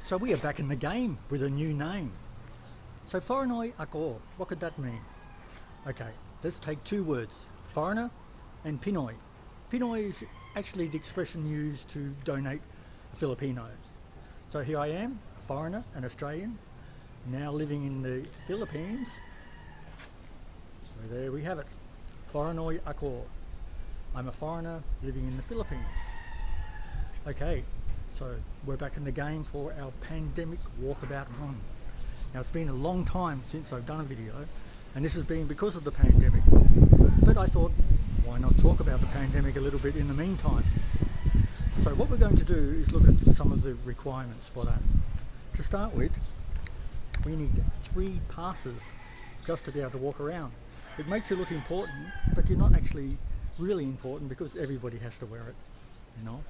So we are back in the game with a new name. So foreigner ako, what could that mean? Okay, let's take two words, foreigner and Pinoy. Pinoy is actually the expression used to donate a Filipino. So here I am, a foreigner, an Australian, now living in the Philippines. So there we have it, foreigner ako. I'm a foreigner living in the Philippines. Okay, so we're back in the game for our pandemic walkabout run. Now it's been a long time since I've done a video, and this has been because of the pandemic. But I thought, why not talk about the pandemic a little bit in the meantime? So what we're going to do is look at some of the requirements for that. To start with, we need 3 passes just to be able to walk around. It makes you look important, but you're not actually really important because everybody has to wear it, you know.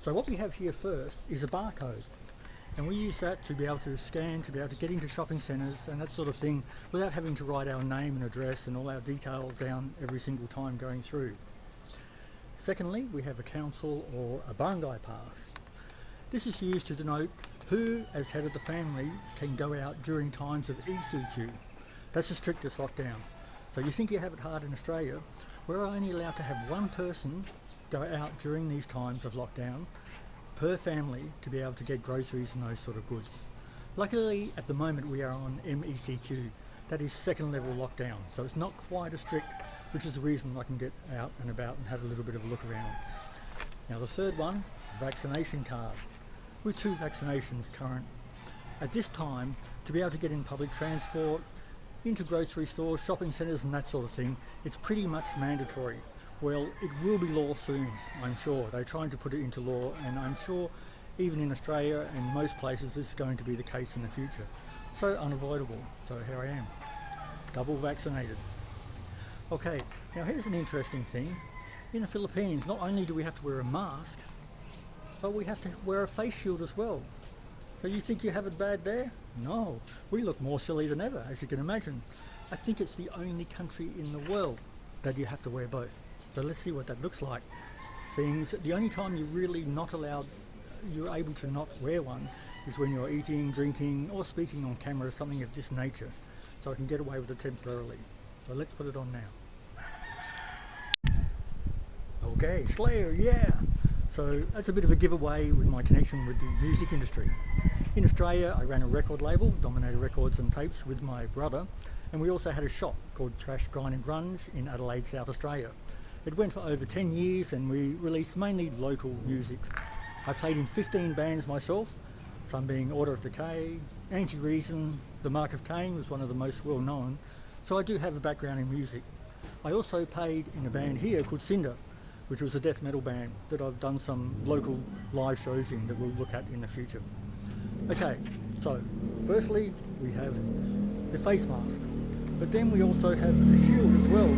So what we have here first is a barcode, and we use that to be able to scan, to be able to get into shopping centres and that sort of thing without having to write our name and address and all our details down every single time going through. Secondly, we have a council or a barangay pass. This is used to denote who, as head of the family, can go out during times of ECQ. That's the strictest lockdown. So you think you have it hard in Australia, we're only allowed to have one person go out during these times of lockdown per family to be able to get groceries and those sort of goods. Luckily at the moment we are on MECQ, that is second level lockdown, so it's not quite as strict, which is the reason I can get out and about and have a little bit of a look around. Now the third one, vaccination card, with 2 vaccinations current. At this time, to be able to get in public transport, into grocery stores, shopping centres and that sort of thing, it's pretty much mandatory. Well, it will be law soon, I'm sure. They're trying to put it into law, and I'm sure even in Australia and most places this is going to be the case in the future. So unavoidable. So here I am, double vaccinated. Okay, now here's an interesting thing. In the Philippines, not only do we have to wear a mask, but we have to wear a face shield as well. So you think you have it bad there? No, we look more silly than ever, as you can imagine. I think it's the only country in the world that you have to wear both. So let's see what that looks like. Seeing the only time you're really not allowed, you're able to not wear one, is when you're eating, drinking, or speaking on camera, something of this nature. So I can get away with it temporarily. So let's put it on now. Okay, Slayer, yeah! So that's a bit of a giveaway with my connection with the music industry. In Australia, I ran a record label, Dominator Records and Tapes, with my brother, and we also had a shop called Trash, Grind and Grunge in Adelaide, South Australia. It went for over 10 years and we released mainly local music. I played in 15 bands myself, some being Order of Decay, Anti-Reason, The Mark of Cain was one of the most well known, so I do have a background in music. I also played in a band here called Cinder, which was a death metal band that I've done some local live shows in that we'll look at in the future. Okay, so firstly we have the face mask, but then we also have a shield as well.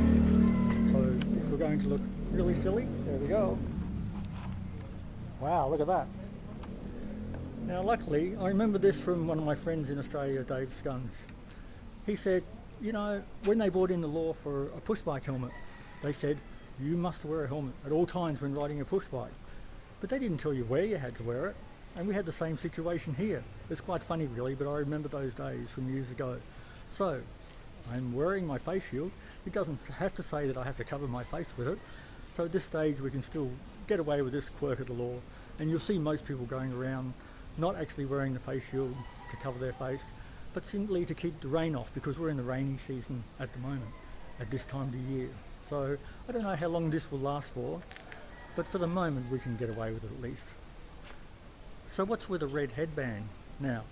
So if we're going to look really silly, there we go. Wow, look at that. Now luckily, I remember this from one of my friends in Australia, Dave Scuns. He said, you know, when they brought in the law for a push bike helmet, they said, you must wear a helmet at all times when riding a push bike. But they didn't tell you where you had to wear it. And we had the same situation here. It's quite funny really, but I remember those days from years ago. So, I'm wearing my face shield. It doesn't have to say that I have to cover my face with it. So at this stage we can still get away with this quirk of the law. And you'll see most people going around not actually wearing the face shield to cover their face, but simply to keep the rain off, because we're in the rainy season at the moment, at this time of the year. So I don't know how long this will last for, but for the moment we can get away with it at least. So what's with a red headband? Now,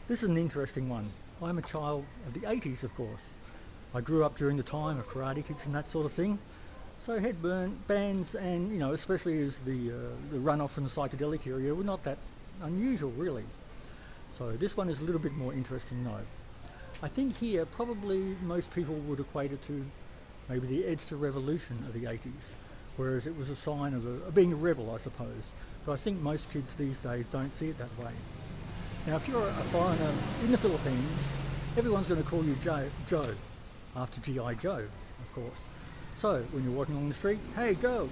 this is an interesting one. I'm a child of the 80s, of course. I grew up during the time of Karate Kids and that sort of thing. So headbands, and you know, especially as the runoff from the psychedelic area, were not that unusual really. So this one is a little bit more interesting though. I think here probably most people would equate it to maybe the EDSA revolution of the 80s, whereas it was a sign of being a rebel, I suppose. But I think most kids these days don't see it that way. Now if you're a foreigner in the Philippines, everyone's going to call you Joe, after G.I. Joe, of course. So when you're walking along the street, hey Joe,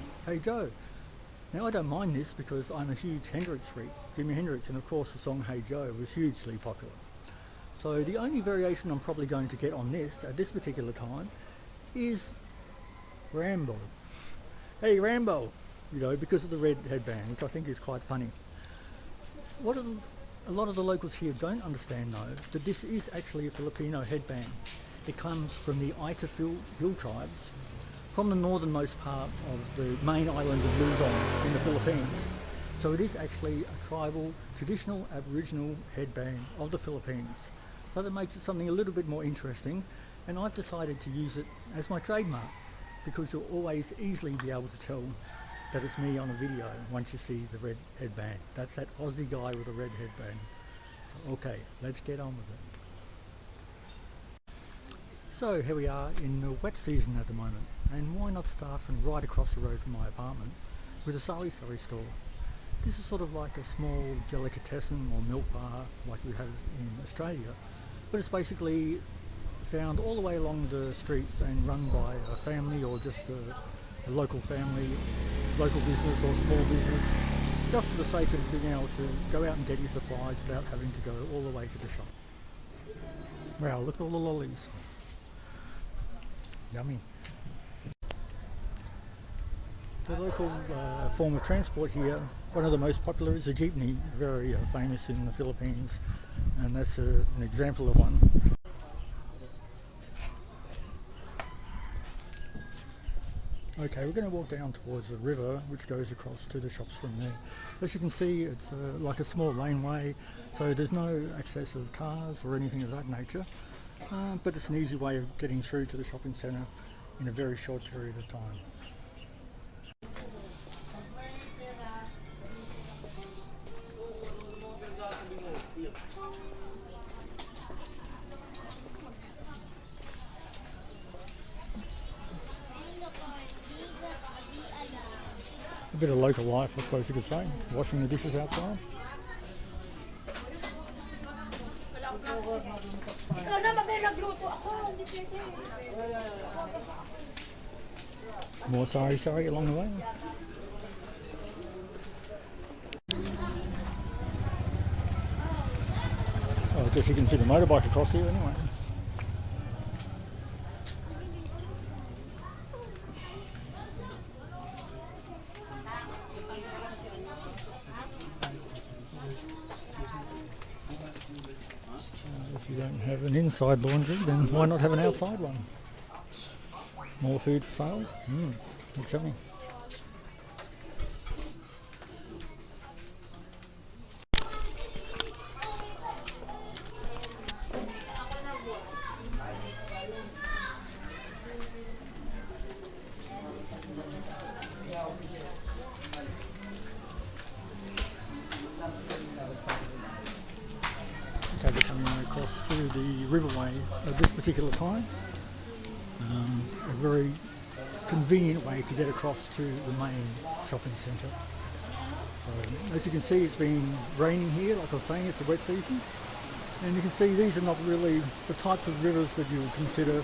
Now I don't mind this because I'm a huge Hendrix freak, Jimi Hendrix, and of course the song Hey Joe was hugely popular. So the only variation I'm probably going to get on this at this particular time is Rambo. Hey Rambo, you know, because of the red headband, which I think is quite funny. A lot of the locals here don't understand though, that this is actually a Filipino headband. It comes from the Aita hill tribes, from the northernmost part of the main island of Luzon in the Philippines. So it is actually a tribal, traditional Aboriginal headband of the Philippines. So that makes it something a little bit more interesting, and I've decided to use it as my trademark because you'll always easily be able to tell that it's me on a video once you see the red headband. That's that Aussie guy with a red headband. So, okay, let's get on with it. So here we are in the wet season at the moment, and why not start from right across the road from my apartment with a sari store. This is sort of like a small delicatessen or milk bar like we have in Australia, but it's basically found all the way along the streets and run by a family or just a local family, local business or small business, just for the sake of being able to go out and get your supplies without having to go all the way to the shop. Wow, look at all the lollies. Yummy. The local form of transport here, one of the most popular is a jeepney, very famous in the Philippines, and that's an example of one. Okay, we're going to walk down towards the river which goes across to the shops from there. As you can see, it's like a small laneway, so there's no access of cars or anything of that nature, but it's an easy way of getting through to the shopping centre in a very short period of time. A bit of local life, I suppose you could say, washing the dishes outside. More sari along the way. Oh, I guess you can see the motorbike across here anyway. If you don't have an inside laundry, then why not have an outside one? More food for sale? Looks yummy. Okay, we're coming across through the riverway at this particular time. A very convenient way to get across to the main shopping centre. So as you can see, it's been raining here, like I was saying, it's a wet season, and you can see these are not really the types of rivers that you would consider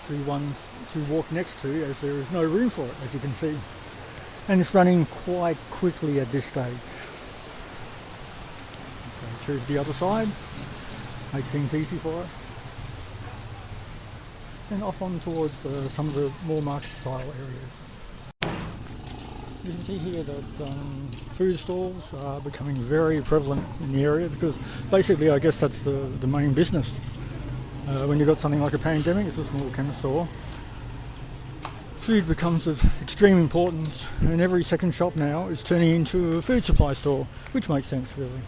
to ones to walk next to, as there is no room for it, as you can see, and it's running quite quickly at this stage. Okay, choose the other side, makes things easy for us. And off on towards some of the more market style areas. You can see here that food stalls are becoming very prevalent in the area because basically I guess that's the main business. When you've got something like a pandemic, it's a small chemist store. Food becomes of extreme importance, and every second shop now is turning into a food supply store, which makes sense really.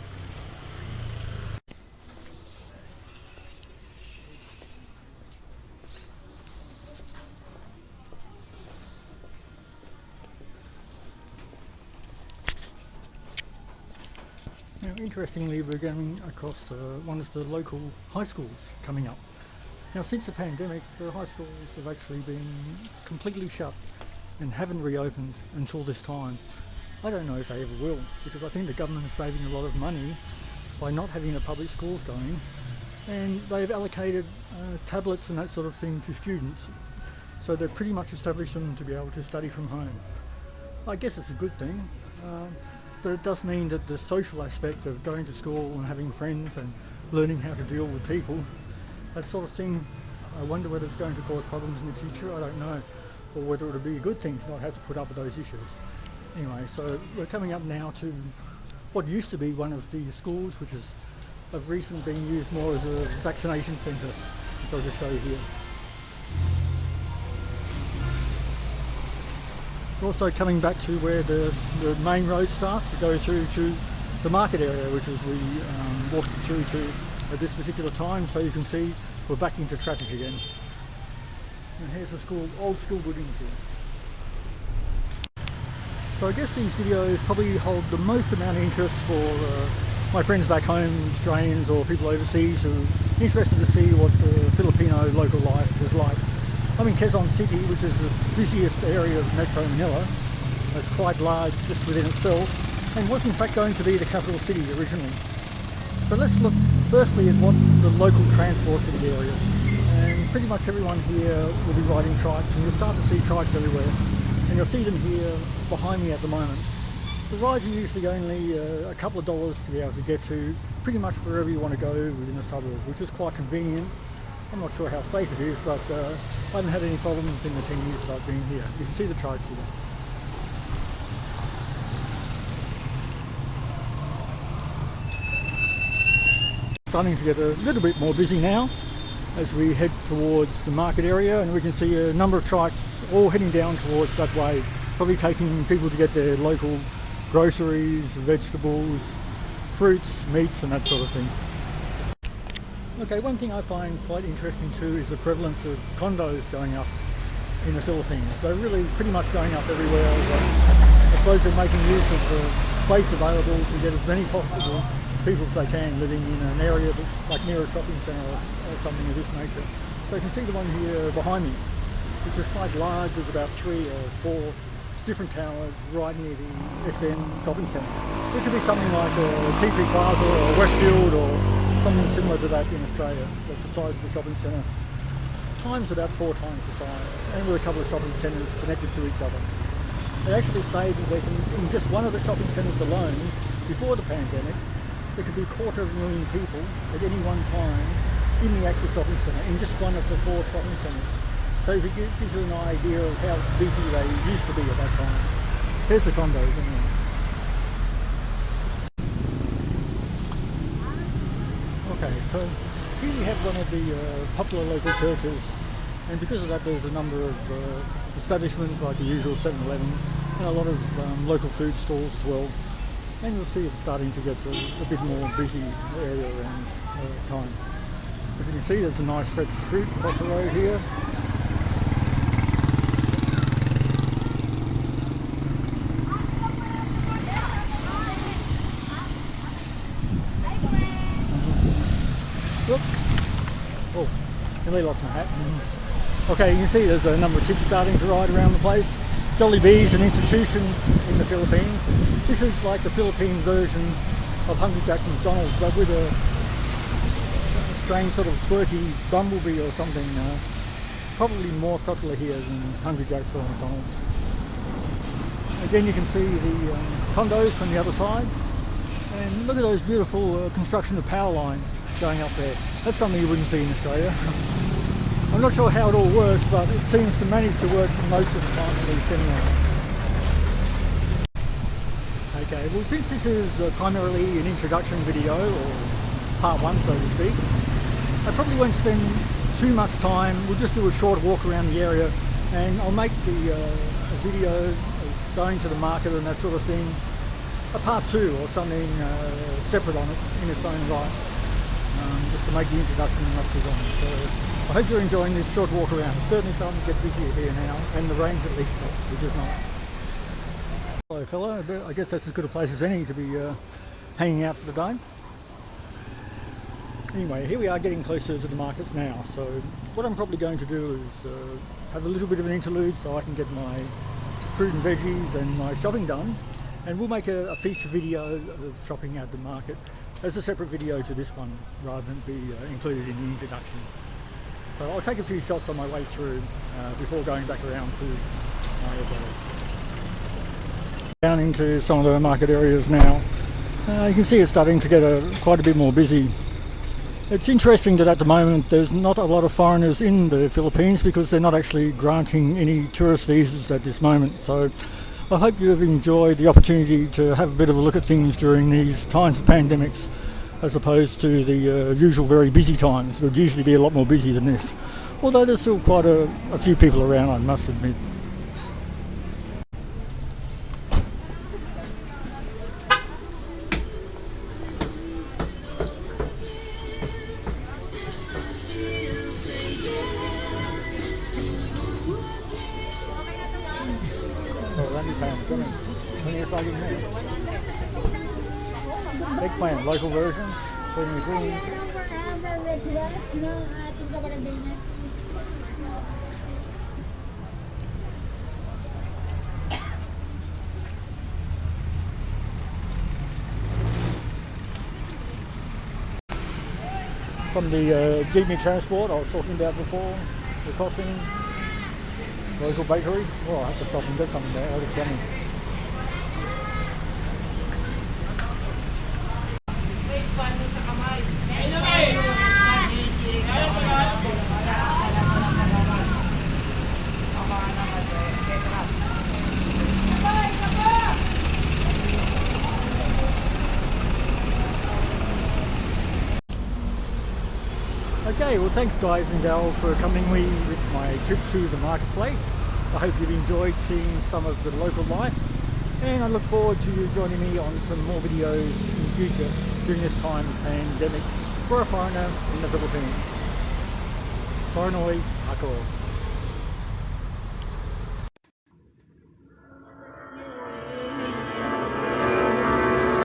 Now, interestingly, we're going across one of the local high schools coming up. Now, since the pandemic, the high schools have actually been completely shut and haven't reopened until this time. I don't know if they ever will, because I think the government is saving a lot of money by not having the public schools going, and they've allocated tablets and that sort of thing to students, so they've pretty much established them to be able to study from home. I guess it's a good thing, but it does mean that the social aspect of going to school and having friends and learning how to deal with people, that sort of thing, I wonder whether it's going to cause problems in the future. I don't know, or whether it'll be a good thing to not have to put up with those issues. Anyway, so we're coming up now to what used to be one of the schools, which is of recent being used more as a vaccination centre, which I'll just show you here. We're also coming back to where the main road starts to go through to the market area, which is we walking through to at this particular time, so you can see we're back into traffic again. And here's the school, old school building here. So I guess these videos probably hold the most amount of interest for my friends back home, Australians or people overseas who are interested to see what the Filipino local life is like. I'm in Quezon City, which is the busiest area of Metro Manila. It's quite large just within itself, and was in fact going to be the capital city originally. So let's look firstly at what's the local transport for the area. And pretty much everyone here will be riding trikes, and you'll start to see trikes everywhere. And you'll see them here behind me at the moment. The rides are usually only a couple of dollars to be able to get to pretty much wherever you want to go within a suburb, which is quite convenient. I'm not sure how safe it is, but I haven't had any problems in the 10 years that I've been here. You can see the trikes here. Starting to get a little bit more busy now as we head towards the market area, and we can see a number of trikes all heading down towards that way, probably taking people to get their local groceries, vegetables, fruits, meats and that sort of thing. Okay, one thing I find quite interesting too is the prevalence of condos going up in the Philippines. They're really pretty much going up everywhere. I suppose they're making use of the space available to get as many possible people as they can living in an area that's like near a shopping centre or something of this nature. So you can see the one here behind me, which is quite large. There's about 3 or 4 different towers right near the SM shopping centre, which would be something like a T3 Plaza or Westfield or something similar to that in Australia. That's the size of the shopping centre, times about 4 times the size, and with a couple of shopping centres connected to each other. They actually say that they can, in just one of the shopping centres alone, before the pandemic, there could be 250,000 people at any one time in the actual shopping centre, in just one of the 4 shopping centres. So if it gives you an idea of how busy they used to be at that time. Here's the condos anyway. Okay, so here we have one of the popular local churches, and because of that there's a number of establishments like the usual 7-Eleven and a lot of local food stalls as well. And you'll see it's starting to get a bit more busy area around time. As you can see, there's a nice fresh fruit across the road here. Look. Oh, nearly lost my hat. Okay, you can see there's a number of kids starting to ride around the place. Jollibee is an institution in the Philippines. This is like the Philippine version of Hungry Jack's McDonald's, but with a strange sort of quirky bumblebee or something. Probably more popular here than Hungry Jack's or McDonald's. Again, you can see the condos from the other side. And look at those beautiful construction of power lines going up there. That's something you wouldn't see in Australia. I'm not sure how it all works, but it seems to manage to work most of the time at least anyway. Okay, well since this is primarily an introduction video, or part 1 so to speak, I probably won't spend too much time. We'll just do a short walk around the area, and I'll make the video of going to the market and that sort of thing a part 2 or something separate on it in its own right, just to make the introduction not too long. So I hope you're enjoying this short walk around. It's certainly starting to get busier here now, and the rain's at least stopped, which is nice. Hello fella, I guess that's as good a place as any to be hanging out for the day. Anyway, here we are getting closer to the markets now, so what I'm probably going to do is have a little bit of an interlude so I can get my fruit and veggies and my shopping done, and we'll make a feature video of shopping at the market as a separate video to this one rather than be included in the introduction. So I'll take a few shots on my way through before going back around to my abode. Down into some of the market areas now. You can see it's starting to get quite a bit more busy. It's interesting that at the moment there's not a lot of foreigners in the Philippines because they're not actually granting any tourist visas at this moment. So I hope you've enjoyed the opportunity to have a bit of a look at things during these times of pandemics, as opposed to the usual very busy times. It would usually be a lot more busy than this, although there's still quite a few people around, I must admit. Eggplant, local version, putting the greens. Request ng ating kabarangay na si Some of the jeepney transport I was talking about before, the crossing, local bakery. Oh, I have to stop and get something there, that looks yummy. Okay, well thanks guys and gals for accompanying me with my trip to the marketplace. I hope you've enjoyed seeing some of the local life, and I look forward to you joining me on some more videos in the future during this time of pandemic for a foreigner in the Philippines. Foreignoy ako.